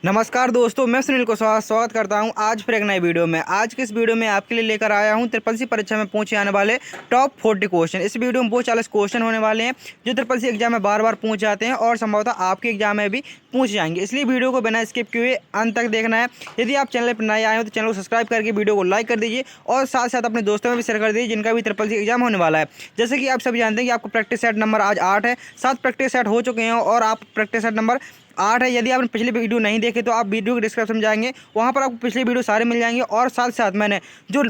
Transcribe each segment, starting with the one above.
नमस्कार दोस्तों, मैं सुनील कुशवाहा स्वागत करता हूं आज फिर एक नए वीडियो में। आज के इस वीडियो में आपके लिए लेकर आया हूं ट्रिपल सी परीक्षा में पूछे आने वाले टॉप 40 क्वेश्चन। इस वीडियो में वो 40 क्वेश्चन होने वाले हैं जो ट्रिपल सी एग्जाम में बार बार पूछ जाते हैं और संभवतः आपके एग्जाम में भी पूछ जाएंगे। इसलिए वीडियो को बिना स्किप किए अंत तक देखना है। यदि आप चैनल पर नए आए हो तो चैनल को सब्सक्राइब करके वीडियो को लाइक कर दीजिए और साथ साथ अपने दोस्तों में भी शेयर कर दीजिए जिनका भी ट्रिपल सी एग्जाम होने वाला है। जैसे कि आप सभी जानते हैं कि आपको प्रैक्टिस सेट नंबर आज 8 है, 7 प्रैक्टिस सेट हो चुके हैं और आप प्रैक्टिस सेट नंबर 8 है। यदि आपने पिछली वीडियो नहीं देखे तो आप वीडियो के डिस्क्रिप्शन में जाएंगे, वहाँ पर आपको पिछली वीडियो सारे मिल जाएंगे और साथ साथ मैंने जो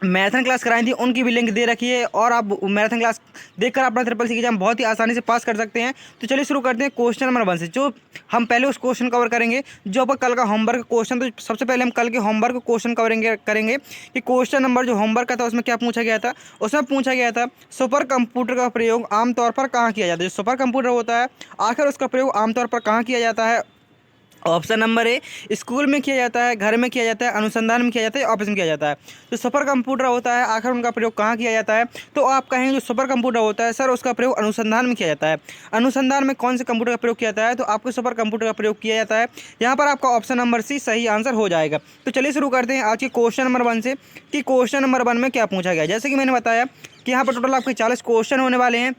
मैराथन क्लास कराई थी उनकी भी लिंक दे रखी है और आप मैराथन क्लास देखकर अपना ट्रिपल सी एग्जाम बहुत ही आसानी से पास कर सकते हैं। तो चलिए शुरू करते हैं क्वेश्चन नंबर 1 से। जो हम पहले उस क्वेश्चन कवर करेंगे जो आपका कल का होमवर्क क्वेश्चन। तो सबसे पहले हम कल के होमवर्क क्वेश्चन करेंगे कि क्वेश्चन नंबर जो होमवर्क का था उसमें क्या पूछा गया था। उसमें पूछा गया था सुपर कंप्यूटर का प्रयोग आमतौर पर कहाँ किया जाता है। जो सुपर कंप्यूटर होता है आखिर उसका प्रयोग आमतौर पर कहाँ किया जाता है। ऑप्शन नंबर ए, स्कूल में किया जाता है, घर में किया जाता है, अनुसंधान में किया जाता है, ऑफिस में किया जाता है। जो सुपर कंप्यूटर होता है आखिर उनका प्रयोग कहाँ किया जाता है। तो आप कहेंगे जो सुपर कंप्यूटर होता है सर उसका प्रयोग अनुसंधान में किया जाता है। अनुसंधान में कौन से कंप्यूटर का प्रयोग किया जाता है। तो आपको सुपर कंप्यूटर का प्रयोग किया जाता है। यहाँ पर आपका ऑप्शन नंबर सी सही आंसर हो जाएगा। तो चलिए शुरू करते हैं आज के क्वेश्चन नंबर 1 से कि क्वेश्चन नंबर 1 में क्या पूछा गया। जैसे कि मैंने बताया कि यहाँ पर टोटल आपके 40 क्वेश्चन होने वाले हैं।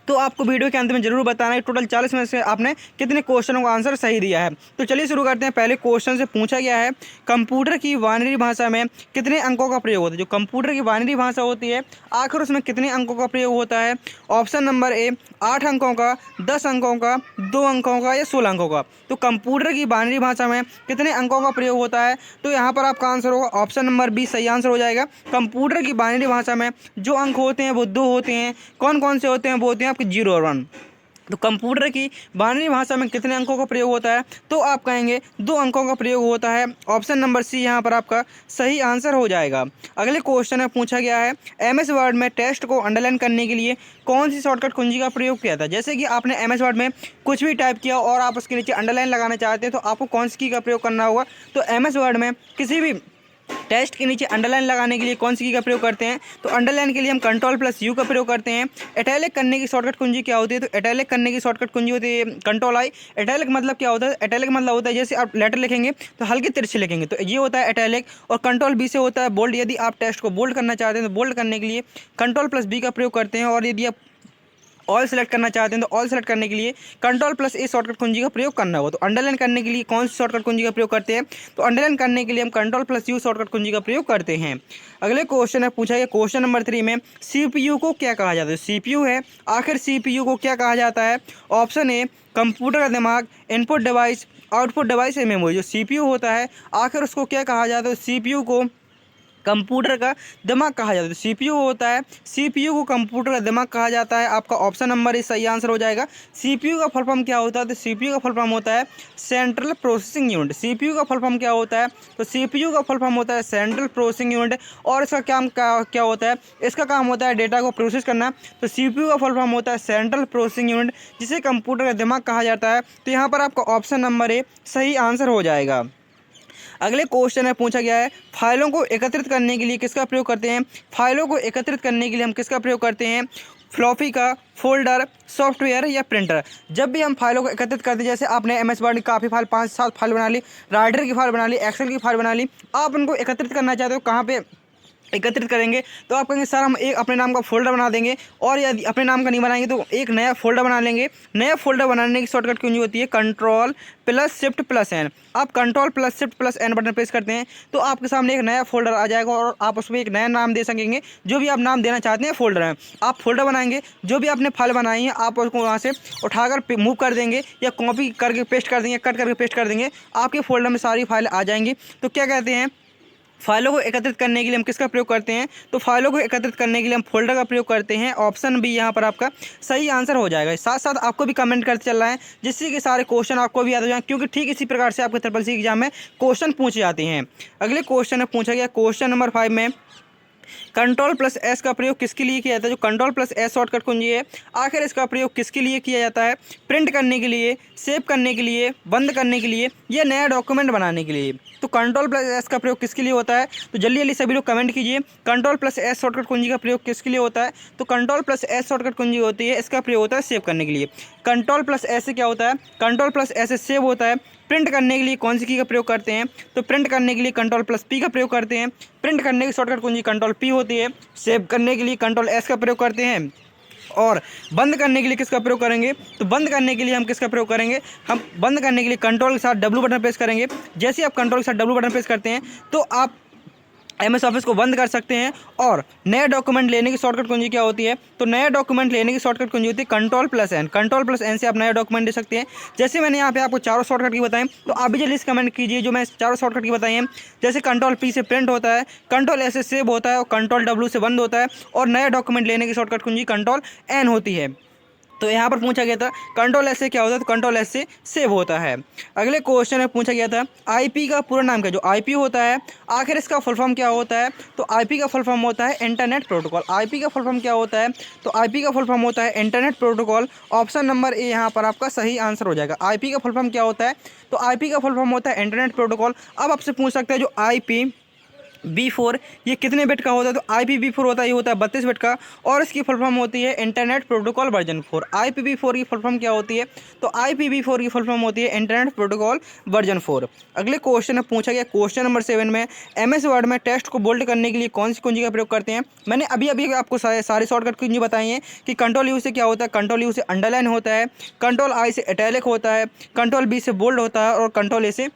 तो आपको वीडियो के अंत में जरूर बताना है टोटल 40 में से आपने कितने क्वेश्चनों का आंसर सही दिया है। तो चलिए शुरू करते हैं। पहले क्वेश्चन से पूछा गया है कंप्यूटर की बाइनरी भाषा में कितने अंकों का प्रयोग होता है। जो कंप्यूटर की बाइनरी भाषा होती है आखिर उसमें कितने अंकों का प्रयोग होता है। ऑप्शन नंबर ए 8 अंकों का, 10 अंकों का, 2 अंकों का या 16 अंकों का। तो कंप्यूटर की बाइनरी भाषा में कितने अंकों का प्रयोग होता है। तो यहाँ पर आपका आंसर होगा ऑप्शन नंबर बी सही आंसर हो जाएगा। कंप्यूटर की बाइनरी भाषा में जो अंक होते हैं वो 2 होते हैं। कौन कौन से होते हैं वो होते हैं आपके 0 और 1। तो कंप्यूटर की बाइनरी भाषा में कितने अंकों का प्रयोग होता है। तो आप कहेंगे 2 अंकों का प्रयोग होता है। ऑप्शन नंबर सी यहाँ पर आपका सही आंसर हो जाएगा। अगले क्वेश्चन में पूछा गया है एमएस वर्ड में टेक्स्ट को अंडरलाइन करने के लिए कौन सी शॉर्टकट कुंजी का प्रयोग किया था। जैसे कि आपने एमएस वर्ड में कुछ भी टाइप किया और आप उसके नीचे अंडरलाइन लगाना चाहते हैं तो आपको कौन सी की का प्रयोग करना होगा। तो एमएस वर्ड में किसी भी टेक्स्ट के नीचे अंडरलाइन लगाने के लिए कौन सी की का प्रयोग करते हैं। तो अंडरलाइन के लिए हम कंट्रोल प्लस यू का प्रयोग करते हैं। इटैलिक करने की शॉर्टकट कुंजी क्या होती है। तो इटैलिक करने की शॉर्टकट कुंजी होती है कंट्रोल आई। इटैलिक मतलब क्या होता है। इटैलिक मतलब होता है जैसे आप लेटर लिखेंगे तो हल्के तिरछे लिखेंगे तो ये होता है इटैलिक। और कंट्रोल बी से होता है बोल्ड। यदि आप टेक्स्ट को बोल्ड करना चाहते हैं तो बोल्ड करने के लिए कंट्रोल प्लस बी का प्रयोग करते हैं। और यदि आप ऑल सेलेक्ट करना चाहते हैं तो ऑल सेलेक्ट करने के लिए कंट्रोल प्लस ए शॉर्टकट कुंजी का प्रयोग करना होगा। तो अंडरलाइन करने के लिए कौन सी शॉर्टकट कुंजी का प्रयोग करते हैं। तो अंडरलाइन करने के लिए हम कंट्रोल प्लस यू शॉर्टकट कुंजी का प्रयोग करते हैं। अगले क्वेश्चन में पूछा गया क्वेश्चन नंबर 3 में सीपीयू को क्या कहा जाता है। सीपीयू है आखिर सीपीयू को क्या कहा जाता है। ऑप्शन ए कंप्यूटर का दिमाग, इनपुट डिवाइस, आउटपुट डिवाइस है मेमोरी। जो सीपीयू होता है आखिर उसको क्या कहा जाता है। सीपीयू को कंप्यूटर का दिमाग कहा जाता है। सीपीयू होता है सीपीयू को कंप्यूटर का दिमाग कहा जाता है। आपका ऑप्शन नंबर इस सही आंसर हो जाएगा। सीपीयू का फुल फॉर्म क्या होता है। तो सीपीयू का फुल फॉर्म होता है सेंट्रल प्रोसेसिंग यूनिट। सीपीयू का फुल फॉर्म क्या होता है। तो सीपीयू का फुल फॉर्म होता है सेंट्रल प्रोसेसिंग यूनिट। और इसका काम क्या होता है। इसका काम होता है डेटा को प्रोसेस करना। तो सीपीयू का फुल फॉर्म होता है सेंट्रल प्रोसेसिंग यूनिट जिसे कंप्यूटर का दिमाग कहा जाता है। तो यहाँ पर आपका ऑप्शन नंबर ए सही आंसर हो जाएगा। अगले क्वेश्चन में पूछा गया है फाइलों को एकत्रित करने के लिए किसका प्रयोग करते हैं। फाइलों को एकत्रित करने के लिए हम किसका प्रयोग करते हैं। फ्लॉपी का, फोल्डर, सॉफ्टवेयर या प्रिंटर। जब भी हम फाइलों को एकत्रित करते हैं जैसे आपने एमएस वर्ड की काफ़ी फाइल 5-7 फाइल बना ली, राइटर की फाइल बना ली, एक्सेल की फाइल बना ली, आप उनको एकत्रित करना चाहते हो कहाँ पे एकत्रित करेंगे। तो आप कहेंगे सर हम एक अपने नाम का फोल्डर बना देंगे और यदि अपने नाम का नहीं बनाएंगे तो एक नया फोल्डर बना लेंगे। नया फोल्डर बनाने की शॉर्टकट कुंजी होती है control plus shift plus N. आप control plus shift plus N button press करते हैं तो आपके सामने एक नया फोल्डर आ जाएगा और आप उसमें एक नया नाम दे सकेंगे। जो भी आप नाम देना चाहते हैं फोल्डर है आप फोल्डर बनाएंगे। जो भी आपने फाइल बनाई है आप उसको वहाँ से उठाकर मूव कर देंगे या कॉपी करके पेस्ट कर देंगे, कट करके पेस्ट कर देंगे, आपके फोल्डर में सारी फाइल आ जाएंगी। तो क्या कहते हैं फाइलों को एकत्रित करने के लिए हम किसका प्रयोग करते हैं। तो फाइलों को एकत्रित करने के लिए हम फोल्डर का प्रयोग करते हैं। ऑप्शन बी यहाँ पर आपका सही आंसर हो जाएगा। साथ साथ आपको भी कमेंट करते चल रहा है जिससे कि सारे क्वेश्चन आपको भी याद हो जाए क्योंकि ठीक इसी प्रकार से आपके ट्रिपल सी एग्जाम में क्वेश्चन पूछे जाते हैं। अगले क्वेश्चन में पूछा गया क्वेश्चन नंबर 5 में कंट्रोल प्लस एस का प्रयोग किसके लिए किया जाता है। जो कंट्रोल प्लस एस शॉर्टकट कुंजी है आखिर इसका प्रयोग किसके लिए किया जाता है। प्रिंट करने के लिए, सेव करने के लिए, बंद करने के लिए या नया डॉक्यूमेंट बनाने के लिए। तो कंट्रोल प्लस एस का प्रयोग किसके लिए होता है। तो जल्दी जल्दी सभी लोग कमेंट कीजिए कंट्रोल प्लस एस शॉर्टकट कुंजी का प्रयोग किसके लिए होता है। तो कंट्रोल प्लस एस शॉर्टकट कुंजी होती है इसका प्रयोग होता है सेव करने के लिए। कंट्रोल प्लस एस से क्या होता है। कंट्रोल प्लस एस से सेव होता है। प्रिंट करने के लिए कौन सी की का प्रयोग करते हैं? तो प्रिंट करने के लिए Ctrl+P का प्रयोग करते हैं। प्रिंट करने की शॉर्टकट कुंजी Ctrl+P होती है। सेव करने के लिए Ctrl+S का प्रयोग करते हैं। और बंद करने के लिए किसका प्रयोग करेंगे? तो बंद करने के लिए हम किसका प्रयोग करेंगे? हम बंद करने के लिए कंट्रोल के साथ W बटन प्रेस करेंगे। जैसे आप कंट्रोल के साथ W बटन प्रेस करते हैं तो आप MS ऑफिस को बंद कर सकते हैं। और नया डॉक्यूमेंट लेने की शॉर्टकट कुंजी क्या होती है? तो नया डॉक्यूमेंट लेने की शॉर्टकट कुंजी होती है Ctrl+N। Ctrl+N से आप नया डॉक्यूमेंट ले सकते हैं। जैसे मैंने यहाँ पे आपको चारों शॉर्टकट की बताएं, तो आप भी जल्दी से कमेंट कीजिए जो मैं चारों शॉर्टकट की बताई हैं। जैसे Ctrl+P से प्रिंट होता है, Ctrl+S से सेव होता है और Ctrl+W से बंद होता है। और नया डॉक्यूमेंट लेने की शॉर्टकट कुंजी Ctrl+N होती है। तो यहाँ पर पूछा गया था Ctrl+S से क्या होता है? तो Ctrl+S से सेव होता है। अगले क्वेश्चन में पूछा गया था IP का पूरा नाम क्या? जो IP होता है आखिर इसका फुल फॉर्म क्या होता है? तो IP का फुल फॉर्म होता है इंटरनेट प्रोटोकॉल। IP का फुल फॉर्म क्या होता है? तो IP का फुल फॉर्म होता है internet protocol. Option number A यहाँ पर आपका सही आंसर हो जाएगा। IP का फुल फॉर्म क्या होता है? तो IP का फुल फॉर्म होता है इंटरनेट प्रोटोकॉल। अब आपसे पूछ सकते हैं जो IPv4 ये कितने बिट का होता है? तो IPv4 होता है, ये होता है 32 बिट का। और इसकी फुल फॉर्म होती है इंटरनेट प्रोटोकॉल वर्जन 4। IPv4 की फुल फॉर्म क्या होती है? तो IPv4 की फुल फॉर्म होती है इंटरनेट प्रोटोकॉल वर्जन 4। अगले क्वेश्चन में पूछा गया क्वेश्चन नंबर 7 में MS वर्ड में टेक्स्ट को बोल्ड करने के लिए कौन सी कुंजी का प्रयोग करते हैं? मैंने अभी अभी आपको सारी शॉर्टकट कुंजी बताई हैं कि Ctrl+U से क्या होता है? Ctrl+U से अंडरलाइन होता है, Ctrl+I से इटैलिक होता है, Ctrl+B से बोल्ड होता है और Ctrl+A से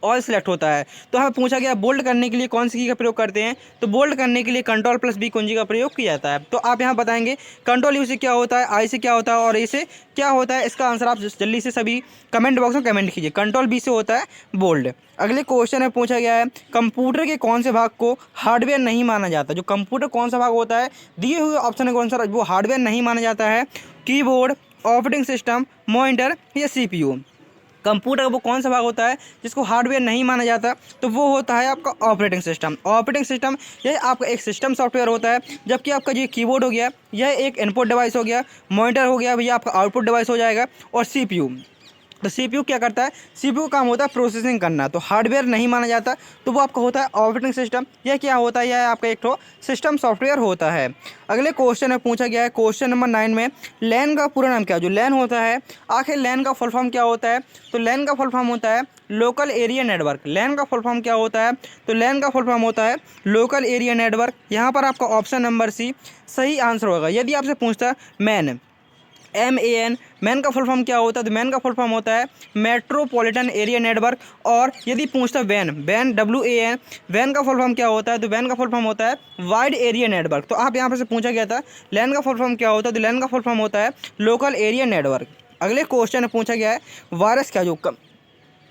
ऑल सेलेक्ट होता है। तो हमें पूछा गया बोल्ड करने के लिए कौन सी की का प्रयोग करते हैं? तो बोल्ड करने के लिए Ctrl+B कुंजी का प्रयोग किया जाता है। तो आप यहाँ बताएंगे Ctrl+U से क्या होता है, I से क्या होता है और A से क्या होता है? इसका आंसर आप जल्दी से सभी कमेंट बॉक्स में कमेंट कीजिए। Ctrl+B से होता है बोल्ड। अगले क्वेश्चन में पूछा गया है कंप्यूटर के कौन से भाग को हार्डवेयर नहीं माना जाता? जो कंप्यूटर कौन सा भाग होता है दिए हुए ऑप्शन के अनुसार वो हार्डवेयर नहीं माना जाता है? कीबोर्ड, ऑपरेटिंग सिस्टम, मॉनिटर या CPU। कंप्यूटर का वो कौन सा भाग होता है जिसको हार्डवेयर नहीं माना जाता? तो वो होता है आपका ऑपरेटिंग सिस्टम। ऑपरेटिंग सिस्टम यह आपका एक सिस्टम सॉफ्टवेयर होता है, जबकि आपका जो कीबोर्ड हो गया यह एक इनपुट डिवाइस हो गया, मॉनिटर हो गया भैया आपका आउटपुट डिवाइस हो जाएगा, और CPU। तो CPU क्या करता है? CPU का काम होता है प्रोसेसिंग करना। तो हार्डवेयर नहीं माना जाता, तो वो आपका होता है ऑपरेटिंग सिस्टम। यह क्या होता है? यह आपका एक तो सिस्टम सॉफ्टवेयर होता है। अगले क्वेश्चन में पूछा गया है क्वेश्चन नंबर 9 में LAN का पूरा नाम क्या? जो LAN होता है आखिर LAN का फुल फॉर्म क्या होता है? तो LAN का फुल फॉर्म होता है लोकल एरिया नेटवर्क। LAN का फुल फॉर्म क्या होता है? तो LAN का फुल फॉर्म होता है लोकल एरिया नेटवर्क। यहाँ पर आपका ऑप्शन नंबर C सही आंसर होगा। यदि आपसे पूछता मैन MAN, मैन का फुल फॉर्म क्या होता है? तो मैन का फुल फॉर्म होता है मेट्रोपॉलिटन एरिया नेटवर्क। और यदि पूछता वैन WAN, वैन का फुल फॉर्म क्या होता है? तो वैन का फुल फॉर्म होता है वाइड एरिया नेटवर्क। तो आप यहाँ पर से पूछा गया था LAN का फुल फॉर्म क्या होता है? तो LAN का फुल फॉर्म होता है लोकल एरिया नेटवर्क। अगले क्वेश्चन में पूछा गया है वायरस क्या? जो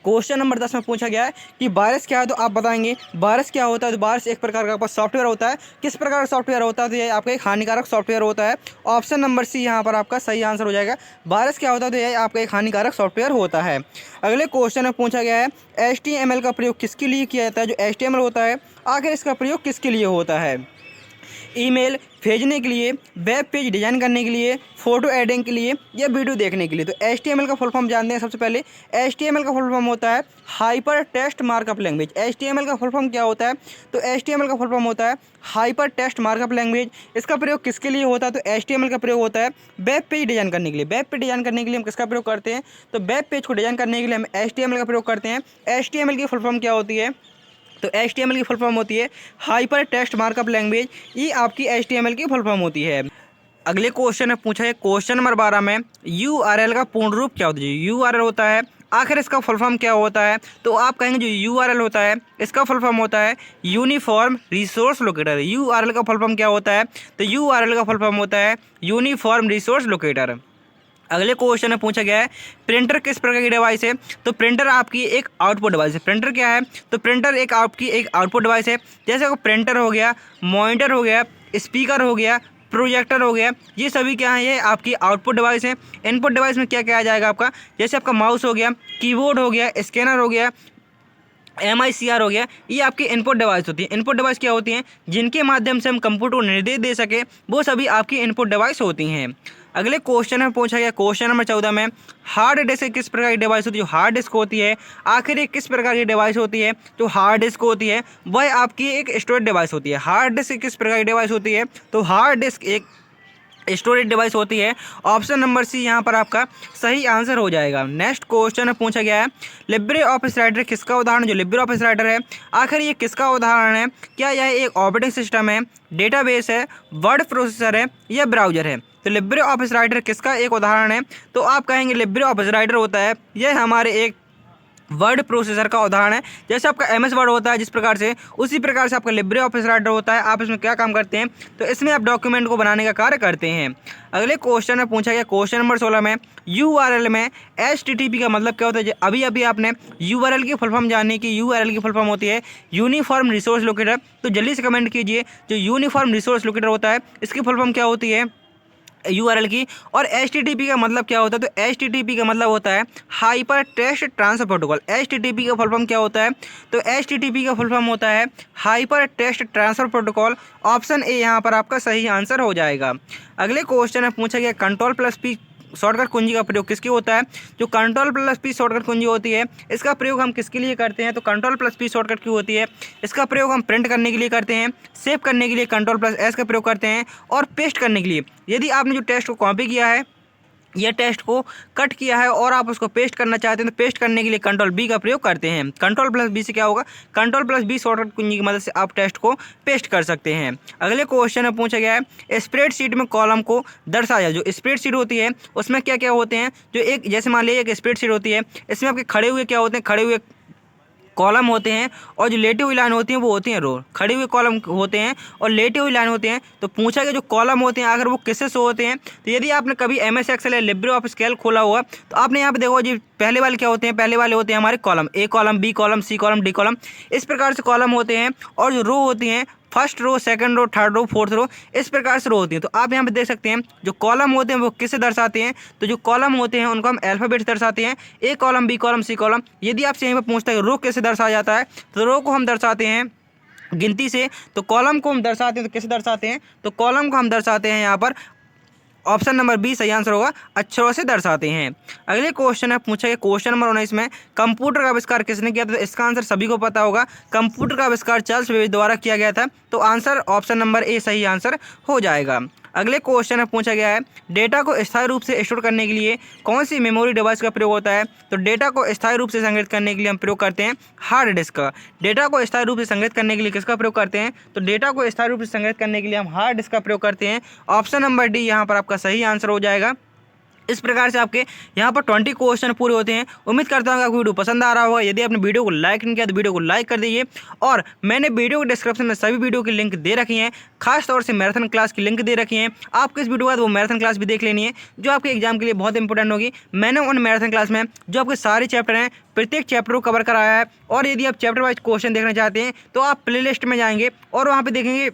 क्वेश्चन नंबर 10 में पूछा गया है कि वायरस क्या है? तो आप बताएंगे वायरस क्या होता है? तो वायरस एक प्रकार का आपका सॉफ्टवेयर होता है। किस प्रकार का सॉफ्टवेयर होता है? तो ये आपका एक हानिकारक सॉफ्टवेयर होता है। ऑप्शन नंबर C यहाँ पर आपका सही आंसर हो जाएगा। वायरस क्या होता है? तो ये आपका एक हानिकारक सॉफ्टवेयर होता है। अगले क्वेश्चन में पूछा गया है HTML का प्रयोग किसके लिए किया जाता है? जो HTML होता है आखिर इसका प्रयोग किसके लिए होता है? ईमेल भेजने के लिए, वेब पेज डिज़ाइन करने के लिए, फ़ोटो एडिटिंग के लिए या वीडियो देखने के लिए। तो HTML का फुल फॉर्म जानते हैं सबसे पहले। HTML का फुल फॉर्म होता है hyper text markup language. HTML का फुल फॉर्म क्या होता है? तो HTML का फुल फॉर्म होता है हाइपर टेक्स्ट मार्कअप लैंग्वेज। इसका प्रयोग किसके लिए होता है? तो HTML का प्रयोग होता है वेब पेज डिज़ाइन करने के लिए। वेब पेज डिज़ाइन करने के लिए हम किसका प्रयोग करते हैं? तो वेब पेज को डिज़ाइन करने के लिए हम HTML का प्रयोग करते हैं। HTML की फुल फॉर्म क्या होती है? तो HTML की फुल फॉर्म होती है हाइपर टेक्स्ट मार्कअप लैंग्वेज। ये आपकी HTML की फुल फॉर्म होती है। अगले क्वेश्चन में पूछा है क्वेश्चन नंबर 12 में URL का पूर्ण रूप क्या होता है? URL होता है आखिर इसका फुल फॉर्म क्या होता है? तो आप कहेंगे जो URL होता है इसका फुल फॉर्म होता है यूनिफॉर्म रिसोर्स लोकेटर। URL का फुल फॉर्म क्या होता है? तो URL का फुल फॉर्म होता है यूनिफॉर्म रिसोर्स लोकेटर। अगले क्वेश्चन में पूछा गया है प्रिंटर किस प्रकार की डिवाइस है? तो प्रिंटर आपकी एक आउटपुट डिवाइस है। प्रिंटर क्या है? तो प्रिंटर एक आपकी एक आउटपुट डिवाइस है। जैसे को प्रिंटर हो गया, मॉनिटर हो गया, स्पीकर हो गया, प्रोजेक्टर हो गया, ये सभी क्या है? ये आपकी आउटपुट डिवाइस है। इनपुट डिवाइस में क्या क्या आ जाएगा आपका? जैसे आपका माउस हो गया, कीबोर्ड हो गया, स्कैनर हो गया, MICR हो गया, ये आपकी इनपुट डिवाइस होती है। इनपुट डिवाइस क्या होती हैं? जिनके माध्यम से हम कंप्यूटर को निर्देश दे सके, वो सभी आपकी इनपुट डिवाइस होती हैं। अगले क्वेश्चन में पूछा गया क्वेश्चन नंबर 14 में हार्ड डिस्क किस प्रकार की डिवाइस होती है? जो हार्ड डिस्क होती है आखिर ये किस प्रकार की डिवाइस होती है? जो हार्ड डिस्क होती है वह आपकी एक स्टोरेज डिवाइस होती है। हार्ड डिस्क किस प्रकार की डिवाइस होती है? तो हार्ड डिस्क एक स्टोरेज डिवाइस होती है। ऑप्शन नंबर सी यहाँ पर आपका सही आंसर हो जाएगा। नेक्स्ट क्वेश्चन पूछा गया है, लिब्रे ऑफिस राइटर किसका उदाहरण, जो लिब्रे ऑफिस राइटर है आखिर ये किसका उदाहरण है? क्या यह एक ऑपरेटिंग सिस्टम है, डेटाबेस है, वर्ड प्रोसेसर है या ब्राउजर है? तो लिब्रे ऑफिस राइटर किसका एक उदाहरण है? तो आप कहेंगे लिब्रे ऑफिस राइटर होता है यह हमारे एक वर्ड प्रोसेसर का उदाहरण है। जैसे आपका एमएस वर्ड होता है जिस प्रकार से, उसी प्रकार से आपका लिब्रे ऑफिस राइटर होता है। आप इसमें क्या काम करते हैं? तो इसमें आप डॉक्यूमेंट को बनाने का कार्य करते हैं। अगले क्वेश्चन में पूछा गया, क्वेश्चन नंबर 16 में यूआरएल में एचटीटीपी का मतलब क्या होता है? अभी अभी आपने यूआरएल की फुल फॉर्म जानने की, यूआरएल की फुल फॉर्म होती है यूनिफॉर्म रिसोर्स लोकेटर। तो जल्दी से कमेंट कीजिए, जो यूनिफॉर्म रिसोर्स लोकेटर होता है इसकी फुल फॉर्म क्या होती है यूआरएल की। और एचटीटीपी का मतलब क्या होता है? तो एचटीटीपी का मतलब होता है hyper text transfer protocol. HTTP का फुल फॉर्म क्या होता है? तो एचटीटीपी का फुल फॉर्म होता है hyper text transfer protocol. Option A यहाँ पर आपका सही आंसर हो जाएगा। अगले क्वेश्चन में पूछा गया, कंट्रोल प्लस पी शॉर्टकट कुंजी का प्रयोग किसके होता है? जो कंट्रोल प्लस पी शॉर्टकट कुंजी होती है इसका प्रयोग हम किसके लिए करते हैं? तो कंट्रोल प्लस पी शॉर्टकट की होती है इसका प्रयोग हम प्रिंट करने के लिए करते हैं, सेव करने के लिए कंट्रोल प्लस एस का प्रयोग करते हैं, और पेस्ट करने के लिए। यदि आपने जो टेक्स्ट को कॉपी किया है यह टेक्स्ट को कट किया है और आप उसको पेस्ट करना चाहते हैं तो पेस्ट करने के लिए कंट्रोल बी का प्रयोग करते हैं। कंट्रोल प्लस बी से क्या होगा? कंट्रोल प्लस बी शॉर्टकट कुंजी की मदद से आप टेक्स्ट को पेस्ट कर सकते हैं। अगले क्वेश्चन में पूछा गया है, स्प्रेडशीट में कॉलम को दर्शाया। जो स्प्रेडशीट होती है उसमें क्या क्या होते हैं? जो एक जैसे मान लीजिए एक स्प्रेडशीट होती है, इसमें आपके खड़े हुए क्या होते हैं? खड़े हुए कॉलम होते हैं, और जो लेटे हुई लाइन होती हैं वो होती हैं रो। खड़े हुए कॉलम होते हैं और लेटे हुई लाइन होते हैं। तो पूछा गया जो कॉलम होते हैं अगर वो किससे शो होते हैं? तो यदि आपने कभी एमएस एक्सेल या लिब्रे ऑफिस कैल्क खोला हुआ तो आपने यहाँ पे देखो जी पहले वाले क्या होते हैं? पहले वाले होते हैं हमारे column, A column, B column, C column, D column, इस प्रकार से कॉलम होते हैं। और जो रो होती हैं first row, second row, third row, fourth row, इस प्रकार से रो होती हैं। तो आप यहाँ पे देख सकते हैं जो कॉलम होते हैं वो किससे दर्शाते हैं? तो जो कॉलम होते हैं उनको हम अल्फाबेट से दर्शाते हैं, A column, B column, C column. यदि आपसे यहीं पर पूछता है रो कैसे दर्शाया जाता है? तो रो को हम दर्शाते हैं गिनती से। तो कॉलम को हम दर्शाते हैं तो कैसे दर्शाते हैं? तो कॉलम को हम दर्शाते हैं यहाँ पर ऑप्शन नंबर बी सही आंसर होगा, अक्षरों से दर्शाते हैं। अगले क्वेश्चन है पूछा गया, क्वेश्चन नंबर 19 में कंप्यूटर का आविष्कार किसने किया था? तो इसका आंसर सभी को पता होगा, कंप्यूटर का आविष्कार चार्ल्स बेबेज द्वारा किया गया था। तो आंसर ऑप्शन नंबर ए सही आंसर हो जाएगा। अगले क्वेश्चन में पूछा गया है, डेटा को स्थायी रूप से स्टोर करने के लिए कौन सी मेमोरी डिवाइस का प्रयोग होता है? तो डेटा को स्थायी रूप से संग्रहित करने के लिए हम प्रयोग करते हैं हार्ड डिस्क का। डेटा को स्थायी रूप से संग्रहित करने के लिए किसका प्रयोग करते हैं? तो डेटा को स्थायी रूप से संग्रहित करने के लिए हम हार्ड डिस्क का प्रयोग करते हैं। ऑप्शन नंबर डी यहाँ पर आपका सही आंसर हो जाएगा। इस प्रकार से आपके यहाँ पर 20 क्वेश्चन पूरे होते हैं। उम्मीद करता हूँ कि आपको वीडियो पसंद आ रहा होगा। यदि आपने वीडियो को लाइक नहीं किया तो वीडियो को लाइक कर दीजिए, और मैंने वीडियो के डिस्क्रिप्शन में सभी वीडियो की लिंक दे रखी हैं, खास तौर से मैराथन क्लास की लिंक दे रखी है। आपको इस वीडियो के बाद वो मैराथन क्लास भी देख लेनी है जो आपके एग्जाम के लिए बहुत इंपॉर्टेंट होगी। मैंने उन मैराथन क्लास में जो आपके सारे चैप्टर हैं प्रत्येक चैप्टर को कवर कराया है। और यदि आप चैप्टर वाइज क्वेश्चन देखना चाहते हैं तो आप प्ले लिस्ट में जाएंगे और वहाँ पर देखेंगे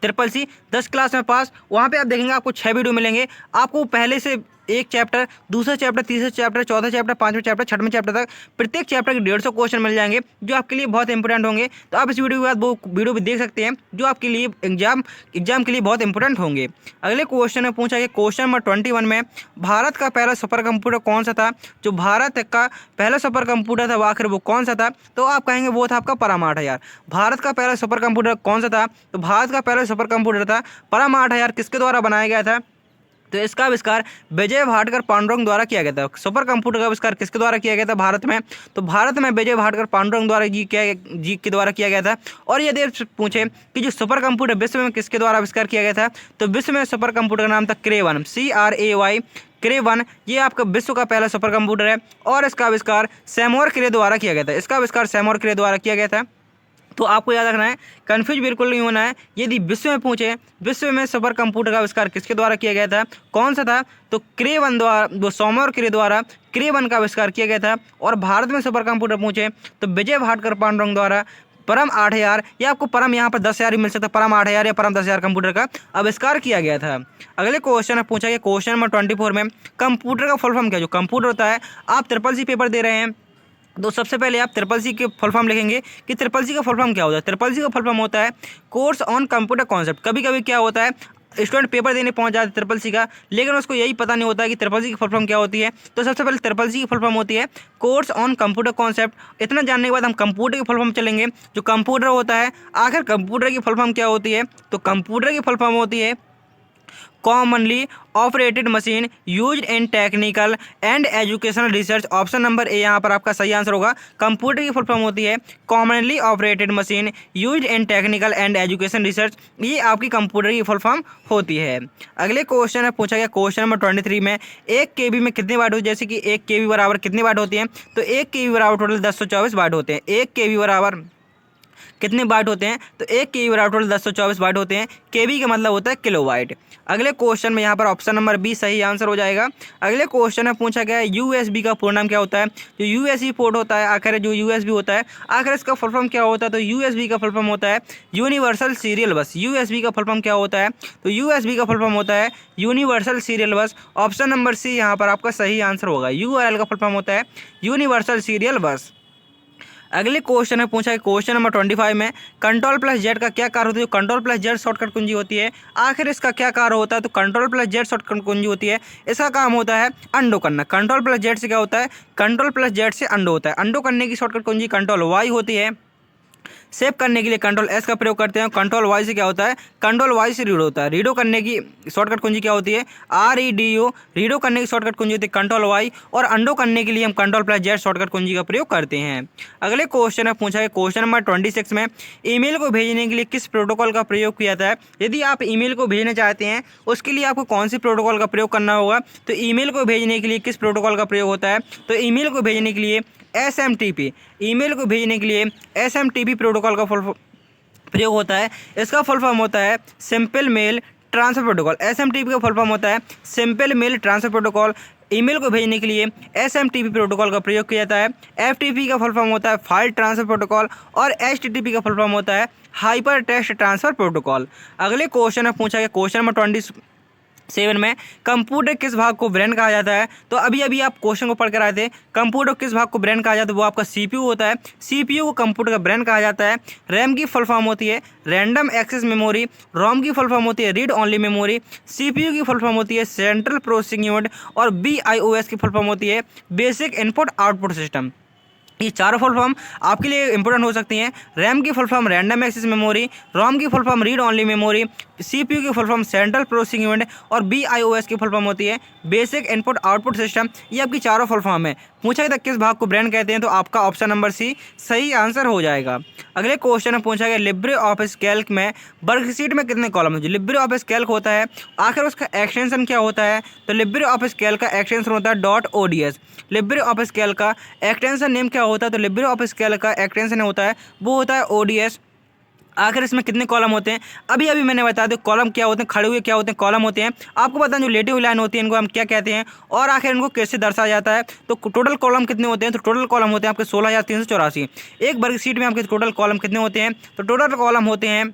CCC 10 क्लास में पास, वहाँ पे आप देखेंगे आपको 6 वीडियो मिलेंगे। आपको पहले से एक चैप्टर, दूसरा चैप्टर, तीसरा चैप्टर, चौथा चैप्टर, पांचवें चैप्टर, छठवें चैप्टर तक प्रत्येक चैप्टर के 150 क्वेश्चन मिल जाएंगे जो आपके लिए बहुत इंपॉर्टेंट होंगे। तो आप इस वीडियो के बाद वो वीडियो भी देख सकते हैं जो आपके लिए एग्जाम के लिए बहुत इंपॉर्टेंट होंगे। अगले क्वेश्चन में पूछा गया, क्वेश्चन नंबर 21 में भारत का पहला सुपर कंप्यूटर कौन सा था? जो भारत का पहला सुपर कंप्यूटर था वो आखिर वो कौन सा था? तो आप कहेंगे वो था आपका परम 8000। भारत का पहला सुपर कंप्यूटर कौन सा था? तो भारत का पहला सुपर कंप्यूटर था परम 8000। किसके द्वारा बनाया गया था? तो इसका आविष्कार विजय भाटकर पांडुरंग द्वारा किया गया था। सुपर कंप्यूटर का आविष्कार किसके द्वारा किया गया था भारत में? तो भारत में विजय भाटकर पांडुरंग द्वारा जी के द्वारा किया गया था। और यदि पूछे कि जो सुपर कंप्यूटर विश्व में किसके द्वारा आविष्कार किया गया था? तो विश्व में सुपर कंप्यूटर का नाम था क्रे-1, CRAY, क्रे-1। ये आपका विश्व का पहला सुपर कंप्यूटर है और इसका आविष्कार सैमुअल क्रे द्वारा किया गया था। इसका आविष्कार सैमुअल क्रे द्वारा किया गया था। तो आपको याद रखना है, कन्फ्यूज बिल्कुल नहीं होना है। यदि विश्व में पूछे विश्व में सुपर कंप्यूटर का आविष्कार किसके द्वारा किया गया था, कौन सा था? तो क्रे-1 द्वारा, वो सैमुअल क्रे द्वारा क्रे-1 का आविष्कार किया गया था। और भारत में सुपर कंप्यूटर पूछे तो विजय भाटकर पांडुरंग द्वारा परम 8000, या आपको परम यहाँ पर 10,000 ही मिल सकता है, परम 8000 या परम 10,000 कंप्यूटर का आविष्कार किया गया था। अगले क्वेश्चन में पूछा गया, क्वेश्चन नंबर 24 में कंप्यूटर का फुल फॉर्म क्या? जो कंप्यूटर होता है, आप CCC पेपर दे रहे हैं तो सबसे पहले आप CCC के फुल फॉर्म लिखेंगे कि CCC का फुल फॉर्म क्या होता है। CCC का फुल फॉर्म होता है कोर्स ऑन कंप्यूटर कॉन्सेप्ट। कभी कभी क्या होता है, स्टूडेंट पेपर देने पहुंच जाते हैं CCC का, लेकिन उसको यही पता नहीं होता है कि CCC की फुल फॉर्म क्या होती है। तो सबसे पहले CCC की फुल फॉर्म होती है कोर्स ऑन कंप्यूटर कॉन्सेप्ट। इतना जानने के बाद हम कंप्यूटर की फुल फॉर्म चलेंगे। जो कंप्यूटर होता है, आखिर कंप्यूटर की फुल फॉर्म क्या होती है? तो कंप्यूटर की फुल फॉर्म होती है commonly operated machine used in technical and educational research. Option number A यहाँ पर आपका सही आंसर होगा। कंप्यूटर की फुल फॉर्म होती है commonly operated machine used in technical and education research, ये आपकी कंप्यूटर की फुल फॉर्म होती है। अगले क्वेश्चन है पूछा गया क्वेश्चन नंबर 23 में 1 KB में कितने वाट होती है, जैसे कि 1 KB बराबर कितने वाट होती हैं, तो 1 KB बराबर टोटल 1024 वाट होते हैं। 1 KB बराबर कितने वाट होते हैं, तो 1 KB बराबर टोटल 1024 वाट होते हैं। KB का मतलब होता है किलोवाट। अगले क्वेश्चन में यहाँ पर ऑप्शन नंबर बी सही आंसर हो जाएगा। अगले क्वेश्चन में पूछा गया है USB का पूर्ण नाम क्या होता है। जो USB पोर्ट होता है, आखिर जो USB होता है, आखिर इसका फुल फॉर्म क्या होता है, तो USB का फुल फॉर्म होता है यूनिवर्सल सीरियल बस। USB का फुल फॉर्म क्या होता है, तो USB का फुल फॉर्म होता है universal serial bus. Option number C यहाँ पर आपका सही आंसर होगा। URL का फुल फॉर्म होता है यूनिवर्सल सीरियल बस। अगले क्वेश्चन में पूछा है क्वेश्चन नंबर 25 में कंट्रोल प्लस जेड का क्या कार्य होता है। जो कंट्रोल प्लस जेड शॉर्टकट कुंजी होती है, आखिर इसका क्या कार्य होता है, तो कंट्रोल प्लस जेड शॉर्टकट कुंजी होती है, इसका काम होता है अंडो करना। कंट्रोल प्लस जेड से क्या होता है, कंट्रोल प्लस जेड से अंडो होता है। अंडो करने की शॉर्टकट कुंजी कंट्रोल वाई होती है। सेव करने के लिए कंट्रोल एस का प्रयोग करते हैं। कंट्रोल वाई से क्या होता है, कंट्रोल वाई से रीडो होता है। रीडो करने की शॉर्टकट कुंजी क्या होती है, REDO। रीडो करने की शॉर्टकट कुंजी होती है कंट्रोल वाई, और अंडो करने के लिए हम कंट्रोल प्लस जेड शॉर्टकट कुंजी का प्रयोग करते हैं। अगले क्वेश्चन में पूछा है क्वेश्चन नंबर 26 में ईमेल को भेजने के लिए किस प्रोटोकॉल का प्रयोग किया जाता है। यदि आप ईमेल को भेजना चाहते हैं उसके लिए आपको कौन सी प्रोटोकॉल का प्रयोग करना होगा, तो ईमेल को भेजने के लिए किस प्रोटोकॉल का प्रयोग होता है, तो ईमेल को भेजने के लिए SMTP। ईमेल को भेजने के लिए SMTP प्रोटोकॉल का फुल प्रयोग होता है। इसका फुल फॉर्म होता है simple mail transfer protocol. SMTP का फुल फॉर्म होता है simple mail transfer protocol. Email को भेजने के लिए SMTP प्रोटोकॉल का प्रयोग किया जाता है। FTP का फुल फॉर्म होता है फाइल ट्रांसफर प्रोटोकॉल, और HTTP का फुल फॉर्म होता है हाइपर टेक्स्ट ट्रांसफर प्रोटोकॉल। अगले क्वेश्चन में पूछा गया क्वेश्चन नंबर 27 में कंप्यूटर किस भाग को ब्रेन कहा जाता है। तो अभी अभी आप क्वेश्चन को पढ़ कर आए थे, कंप्यूटर किस भाग को ब्रेन कहा जाता है, वो आपका CPU होता है। CPU को कंप्यूटर का ब्रेन कहा जाता है। रैम की फुल फॉर्म होती है रैंडम एक्सेस मेमोरी। रोम की फुल फॉर्म होती है रीड ओनली मेमोरी। CPU की फुल फॉर्म होती है सेंट्रल प्रोसेसिंग यूनिट, और BIOS की फुल फॉर्म होती है बेसिक इनपुट आउटपुट सिस्टम। ये चारों फुल फॉर्म आपके लिए इंपॉर्टेंट हो सकती हैं। रैम की full form random access memory, ROM की full form read only memory, CPU की full form central processing unit, और BIOS की फुल फॉर्म होती है बेसिक इनपुट आउटपुट सिस्टम। ये आपकी चारों फुल फॉर्म है। पूछा गया किस भाग को ब्रेन कहते हैं, तो आपका ऑप्शन नंबर सी सही आंसर हो जाएगा। अगले क्वेश्चन में पूछा गया लिब्रे ऑफिस कैल्क में वर्कशीट में कितने कॉलम है। जो लिब्रे ऑफिस कैल्क होता है, आखिर उसका एक्सटेंशन क्या होता है, तो लिब्रे ऑफिस कैल्क का एक्सटेंशन होता है .ods। लिब्रे ऑफिस कैल्क का एक्सटेंशन नेम क्या होता है, तो लिब्रे ऑफिस कैल्क का एक्सटेंशन होता है वो होता है ODS। आखिर इसमें कितने कॉलम होते हैं, अभी अभी मैंने बता दिया कॉलम क्या होते हैं, खड़े हुए क्या होते हैं, कॉलम होते हैं। आपको पता है जो लेटी हुई लाइन होती है इनको हम क्या कहते हैं, और आखिर इनको कैसे दर्शाया जाता है। तो टोटल कॉलम कितने होते हैं, तो टोटल कॉलम होते हैं आपके 16,384। एक वर्कशीट में आपके टोटल कॉलम कितने होते हैं, तो टोटल कॉलम होते हैं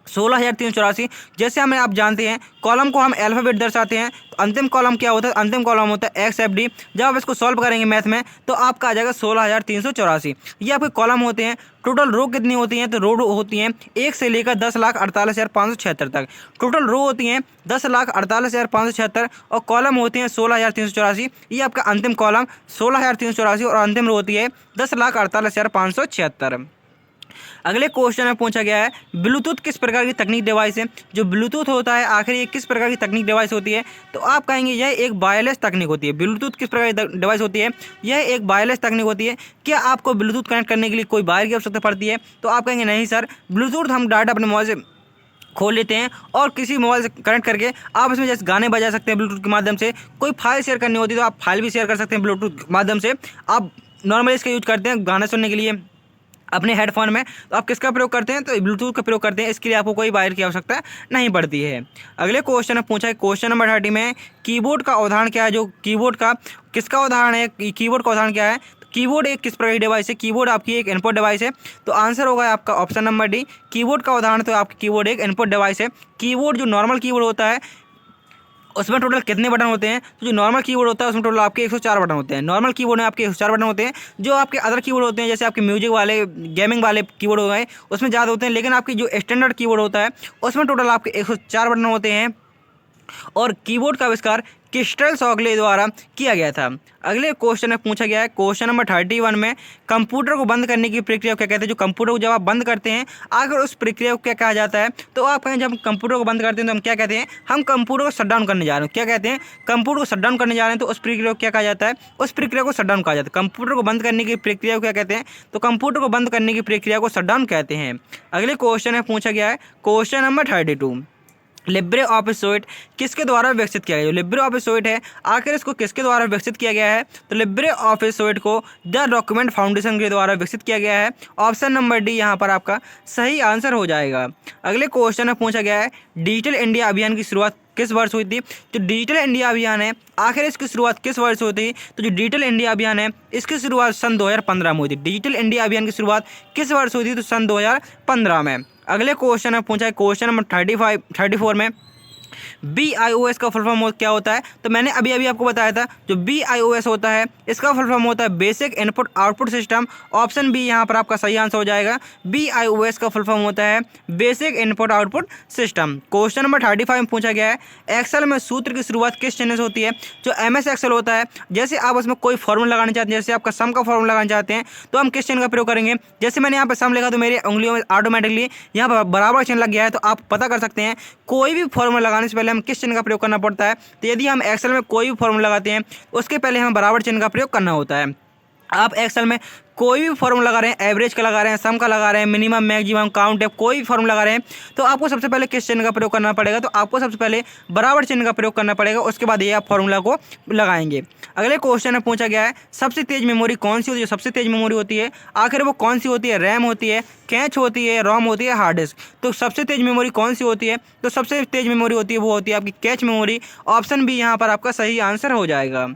16,384। जैसे हमें आप जानते हैं कॉलम को हम अल्फ़ाबेट दर्शाते हैं, तो अंतिम कॉलम क्या होता है, अंतिम कॉलम होता है XFD। जब आप इसको सॉल्व करेंगे मैथ में तो आपका आ जाएगा 16,384। ये आपके कॉलम होते हैं। टोटल रो कितनी होती हैं, तो रो होती हैं 1 से लेकर 10,48,576 तक। टोटल रो होती हैं 10,48,576, और कॉलम होते हैं 16,384। ये आपका अंतिम कॉलम 16,384, और अंतिम रो होती है 10,48,576। अगले क्वेश्चन में पूछा गया है ब्लूटूथ किस प्रकार की तकनीक डिवाइस है। जो ब्लूटूथ होता है आखिर ये किस प्रकार की तकनीक डिवाइस होती है, तो आप कहेंगे यह एक वायरलेस तकनीक होती है। ब्लूटूथ किस प्रकार की डिवाइस होती है, यह एक वायरलेस तकनीक होती है। क्या आपको ब्लूटूथ कनेक्ट करने के लिए कोई वायर की आवश्यकता पड़ती है, तो आप कहेंगे नहीं सर, ब्लूटूथ हम डाटा अपने मोबाइल से खोल लेते हैं और किसी मोबाइल से कनेक्ट करके आप इसमें जैसे गाने बजा सकते हैं ब्लूटूथ के माध्यम से। कोई फाइल शेयर करनी होती है तो आप फाइल भी शेयर कर सकते हैं ब्लूटूथ के माध्यम से। आप नॉर्मली इसका यूज करते हैं गाना सुनने के लिए अपने हेडफोन में, तो आप किसका प्रयोग करते हैं, तो ब्लूटूथ का प्रयोग करते हैं। इसके लिए आपको कोई वायर की आवश्यकता नहीं पड़ती है। अगले क्वेश्चन में पूछा है क्वेश्चन नंबर 30 में कीबोर्ड का उदाहरण क्या है। जो कीबोर्ड का किसका उदाहरण है, कीबोर्ड का उदाहरण क्या है, तो कीबोर्ड एक किस प्रकार की डिवाइस है, कीबोर्ड आपकी एक इनपुट डिवाइस है। तो आंसर होगा आपका ऑप्शन नंबर डी, कीबोर्ड का उदाहरण तो आपकी कीबोर्ड एक इनपुट डिवाइस है। कीबोर्ड जो नॉर्मल कीबोर्ड होता है उसमें टोटल कितने बटन होते हैं, तो जो नॉर्मल कीबोर्ड होता है उसमें टोटल आपके 104 बटन होते हैं। नॉर्मल कीबोर्ड में आपके 104 बटन होते हैं। जो आपके अदर कीबोर्ड होते हैं जैसे आपके म्यूजिक वाले गेमिंग वाले कीबोर्ड हो गए उसमें ज़्यादा होते हैं, लेकिन आपकी जो स्टैंडर्ड कीबोर्ड होता है उसमें टोटल आपके 104 बटन होते हैं। और कीबोर्ड का आविष्कार क्रिस्टल शॉकले द्वारा किया गया था। अगले क्वेश्चन में पूछा गया है क्वेश्चन नंबर 31 में, कंप्यूटर को बंद करने की प्रक्रिया को क्या कहते हैं। जो कंप्यूटर को जब आप बंद करते हैं आखिर उस प्रक्रिया को क्या कहा जाता है। तो आप कहें जब कंप्यूटर को बंद करते हैं तो हम क्या कहते हैं, हम कंप्यूटर को शट डाउन करने जा रहे हैं। क्या कहते हैं, कंप्यूटर को शट डाउन करने जा रहे हैं, तो उस प्रक्रिया को क्या कहा जाता है, उस प्रक्रिया को शट डाउन कहा जाता है। कंप्यूटर को बंद करने की प्रक्रिया को क्या कहते हैं, तो कंप्यूटर को बंद करने की प्रक्रिया को शट डाउन कहते हैं। अगले क्वेश्चन में पूछा गया है question number 32, Libre office suit किसके द्वारा विकसित किया गया। जो लिब्रे ऑफिस सूट है आखिर इसको किसके द्वारा विकसित किया गया है। तो लिब्रे ऑफिस सूट को द डॉक्यूमेंट फाउंडेशन के द्वारा विकसित किया गया है। ऑप्शन नंबर डी यहाँ पर आपका सही आंसर हो जाएगा। अगले क्वेश्चन में पूछा गया है डिजिटल इंडिया अभियान की शुरुआत किस वर्ष हुई थी। जो डिजिटल इंडिया अभियान है आखिर इसकी शुरुआत किस वर्ष हुई थी। तो जो डिजिटल इंडिया अभियान है इसकी शुरुआत सन 2015 में हुई थी। डिजिटल इंडिया अभियान की शुरुआत किस वर्ष हुई थी, तो सन 2015 में। अगले क्वेश्चन में पूछा है क्वेश्चन नंबर 34 में, BIOS का फुल फॉर्म क्या होता है। तो मैंने अभी अभी आपको बताया था जो BIOS होता है इसका फुल फॉर्म होता है basic input output system. Option B यहाँ पर आपका सही आंसर हो जाएगा। BIOS का फुल फॉर्म होता है basic input output system. Question number 35 में पूछा गया है एक्सेल में सूत्र की शुरुआत किस चिन्ह से होती है। जो MS एक्सेल होता है, जैसे आप उसमें कोई फॉर्मूला लगाना चाहते हैं, जैसे आपका सम का फॉर्मूला लगाना चाहते हैं तो हम किस चिन्ह का प्रयोग करेंगे। जैसे मैंने यहाँ पर सम लिखा तो मेरी उंगलियों में ऑटोमेटिकली यहाँ पर बराबर चिन्ह लग गया है। तो आप पता कर सकते हैं कोई भी फॉर्मूला लगाने से पहले हम किस चिन्ह का प्रयोग करना पड़ता है। तो यदि हम एक्सेल में कोई भी फॉर्मूला लगाते हैं उसके पहले हमें बराबर चिन्ह का प्रयोग करना होता है। आप एक्सेल में कोई भी फॉर्मूला लगा रहे हैं, एवरेज का लगा रहे हैं, सम का लगा रहे हैं, मिनिमम मैक्सिमम काउंट है, कोई भी फॉर्मूला लगा रहे हैं तो आपको सबसे पहले किस चिन्ह का प्रयोग करना पड़ेगा। तो आपको सबसे पहले बराबर चिन्ह का प्रयोग करना पड़ेगा, उसके बाद ये आप फॉर्मूला को लगाएंगे। अगले क्वेश्चन में पूछा गया है सबसे तेज मेमोरी कौन सी होती है। सबसे तेज मेमोरी होती है आखिर वो कौन सी होती है। रैम होती है, कैच होती है, रोम होती है, हार्ड डिस्क। तो सबसे तेज मेमोरी कौन सी होती है। तो सबसे तेज मेमोरी होती है वो होती है आपकी कैच मेमोरी। ऑप्शन बी यहाँ पर आपका सही आंसर हो जाएगा।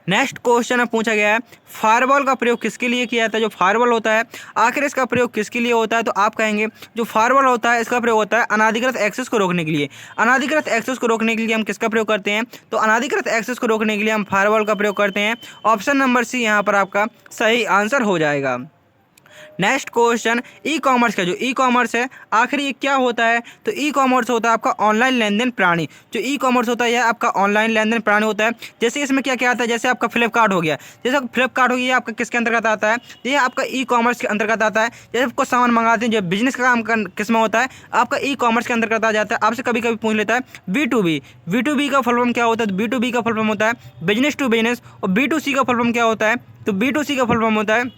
नेक्स्ट क्वेश्चन में पूछा गया है फायरवॉल का प्रयोग किसके लिए किया जाता है। जो फायरवॉल होता है आखिर इसका प्रयोग किसके लिए होता है। तो आप कहेंगे जो फायरवॉल होता है इसका प्रयोग होता है अनाधिकृत एक्सेस को रोकने के लिए। अनाधिकृत एक्सेस को रोकने के लिए हम किसका प्रयोग करते हैं। तो अनाधिकृत एक्सेस को रोकने के लिए हम फायरवॉल का प्रयोग करते हैं। ऑप्शन नंबर सी यहाँ पर आपका सही आंसर हो जाएगा। नेक्स्ट क्वेश्चन ई कॉमर्स का। जो ई कॉमर्स है आखिर ये क्या होता है। तो ई कॉमर्स होता है आपका ऑनलाइन लेन देन प्रणाली। जो ई कॉमर्स होता है यह आपका ऑनलाइन लेन देन प्रणाली होता है। जैसे इसमें क्या क्या आता है, जैसे आपका फ्लिपकार्ट हो गया, जैसे फ्लिपकार्ट हो गया ये आपका किसके अंतर्गत आता है। ये आपका ई कॉमर्स के अंतर्गत आता है। जैसे आपको सामान मंगाते हैं जो बिजनेस का काम किस में होता है आपका ई कॉमर्स के अंतर्गत आ जाता है। आपसे कभी कभी पूछ लेता है B2B। B2B का फुल फॉर्म क्या होता है। तो B2B का फुल फॉर्म होता है बिजनेस टू बिजनेस। और B2C का फुल फॉर्म क्या होता है। तो B2C का फुल फॉर्म होता है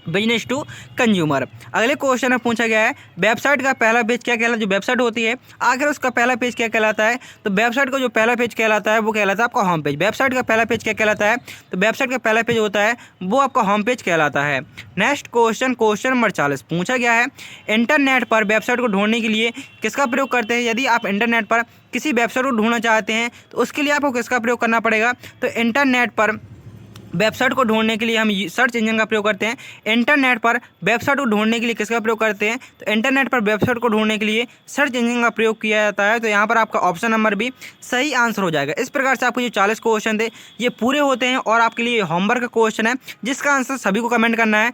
बिजनेस टू कंज्यूमर। अगले क्वेश्चन में पूछा गया है वेबसाइट का पहला पेज क्या कहलाता है। जो वेबसाइट होती है आखिर उसका पहला पेज क्या कहलाता है। तो वेबसाइट का जो पहला पेज कहलाता है वो कहलाता है आपका होम पेज। वेबसाइट का पहला पेज क्या कहलाता है। तो वेबसाइट का पहला पेज होता है वो आपका होम पेज कहलाता है। नेक्स्ट क्वेश्चन नंबर 40 पूछा गया है इंटरनेट पर वेबसाइट को ढूंढने के लिए किसका प्रयोग करते हैं। यदि आप इंटरनेट पर किसी वेबसाइट को ढूंढना चाहते हैं तो उसके लिए आपको किसका प्रयोग करना पड़ेगा। तो इंटरनेट पर वेबसाइट को ढूंढने के लिए हम सर्च इंजन का प्रयोग करते हैं। इंटरनेट पर वेबसाइट को ढूंढने के लिए किसका प्रयोग करते हैं। तो इंटरनेट पर वेबसाइट को ढूंढने के लिए सर्च इंजन का प्रयोग किया जाता है। तो यहाँ पर आपका ऑप्शन नंबर भी सही आंसर हो जाएगा। इस प्रकार से आपको जो 40 क्वेश्चन थे ये पूरे होते हैं और आपके लिए होमवर्क का क्वेश्चन है जिसका आंसर सभी को कमेंट करना है।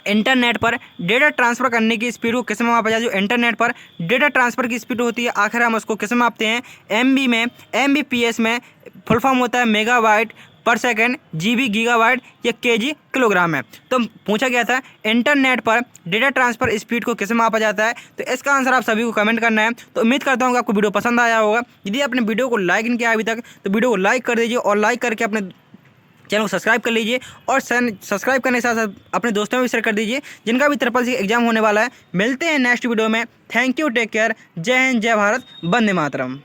इंटरनेट पर डेटा ट्रांसफ़र करने की स्पीड को किस में मापा जाए। जो इंटरनेट पर डेटा ट्रांसफ़र की स्पीड होती है आखिर हम उसको किस में मापते हैं। MB में, MBPS में। फुल फॉर्म होता है मेगाबाइट पर सेकेंड, GB गीगाबाइट या KG किलोग्राम है। तो पूछा गया था इंटरनेट पर डेटा ट्रांसफ़र स्पीड को किस में मापा जाता है। तो इसका आंसर आप सभी को कमेंट करना है। तो उम्मीद करता हूँ कि आपको वीडियो पसंद आया होगा। यदि आपने वीडियो को लाइक नहीं किया अभी तक तो वीडियो को लाइक कर दीजिए और लाइक करके अपने चैनल को सब्सक्राइब कर लीजिए और सब्सक्राइब करने के साथ साथ अपने दोस्तों में भी शेयर कर दीजिए जिनका भी SSC एग्जाम होने वाला है। मिलते हैं नेक्स्ट वीडियो में। थैंक यू, टेक केयर, जय हिंद, जय भारत, वंदे मातरम।